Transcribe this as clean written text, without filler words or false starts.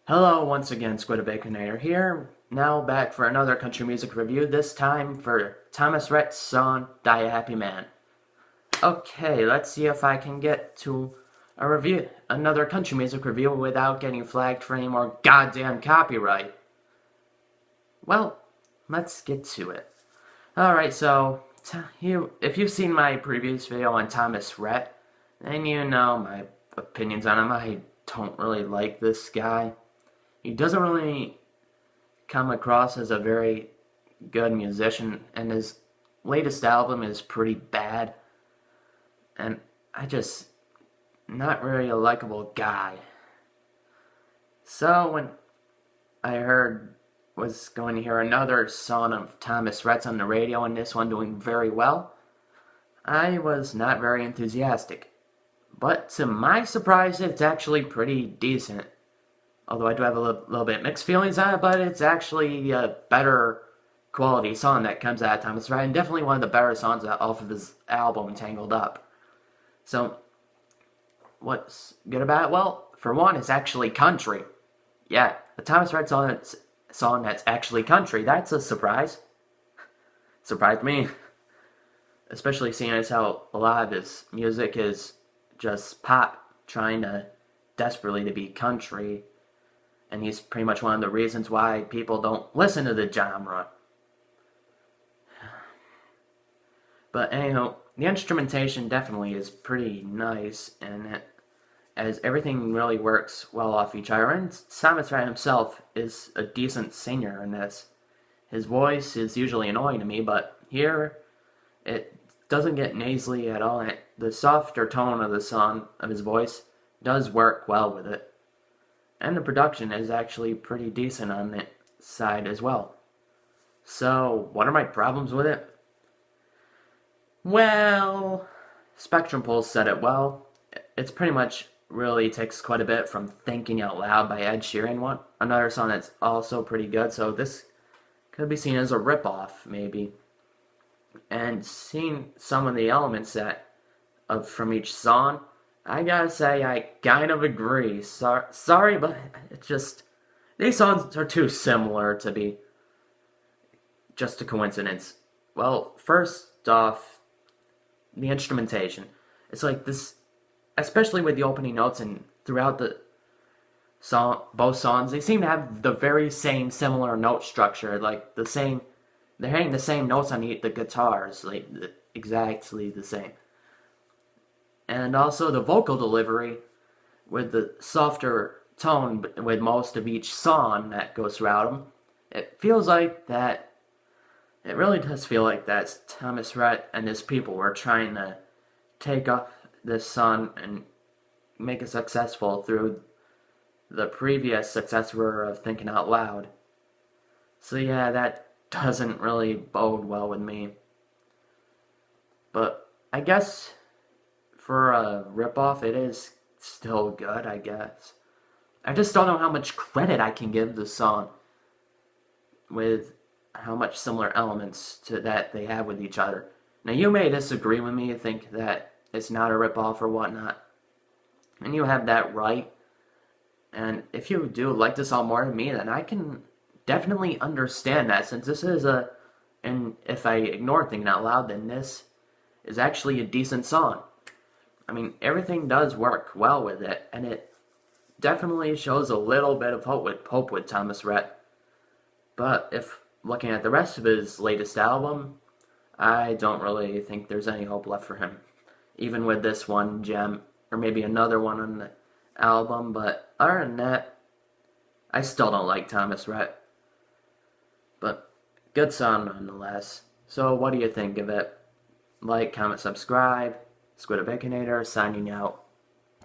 Hello, once again, Baconator here, now back for another country music review, this time for Thomas Rhett's song, Die a Happy Man. Okay, let's see if I can get to another country music review without getting flagged for any more goddamn copyright. Well, let's get to it. Alright, so, if you've seen my previous video on Thomas Rhett, then you know my opinions on him. I don't really like this guy. He doesn't really come across as a very good musician, and his latest album is pretty bad, and not really a likable guy. So when I was going to hear another song of Thomas Rhett's on the radio, and this one doing very well, I was not very enthusiastic. But to my surprise, it's actually pretty decent. Although I do have a little bit mixed feelings on it, but it's actually a better quality song that comes out of Thomas Rhett, and definitely one of the better songs off of his album, Tangled Up. So, what's good about it? Well, for one, it's actually country. Yeah, the Thomas Rhett song that's actually country, that's a surprise. Surprised me. Especially seeing as how a lot of his music is just pop, trying to desperately to be country. And he's pretty much one of the reasons why people don't listen to the genre. But anyhow, the instrumentation definitely is pretty nice, and as everything really works well off each other. And Thomas Rhett himself is a decent singer in this. His voice is usually annoying to me, but here it doesn't get nasally at all. And the softer tone of his voice does work well with it. And the production is actually pretty decent on that side as well. So, what are my problems with it? Well, Spectrum Pulse said it well. It's pretty much really takes quite a bit from Thinking Out Loud by Ed Sheeran, another song that's also pretty good, so this could be seen as a ripoff, maybe. And seeing some of the elements from each song, I gotta say, I kind of agree. Sorry, but it's just, these songs are too similar to be just a coincidence. Well, first off, the instrumentation. It's like this, especially with the opening notes and throughout the song, both songs, they seem to have the very same similar note structure, like they're hitting the same notes on the guitars, like exactly the same. And also the vocal delivery with the softer tone with most of each song that goes throughout them. It feels like that, it really does feel like that Thomas Rhett and his people were trying to take off this song and make it successful through the previous successor of Thinking Out Loud. So yeah, that doesn't really bode well with me. But I guess for a ripoff, it is still good, I guess. I just don't know how much credit I can give the song with how much similar elements to that they have with each other. Now, you may disagree with me, think that it's not a ripoff or whatnot, and you have that right. And if you do like the song more than me, then I can definitely understand that, since this is and if I ignore Thinking Out Loud, then this is actually a decent song. I mean, everything does work well with it, and it definitely shows a little bit of hope with Thomas Rhett. But if looking at the rest of his latest album, I don't really think there's any hope left for him. Even with this one gem, or maybe another one on the album, but other than that, I still don't like Thomas Rhett. But good song nonetheless. So what do you think of it? Like, comment, subscribe. Baconator signing out.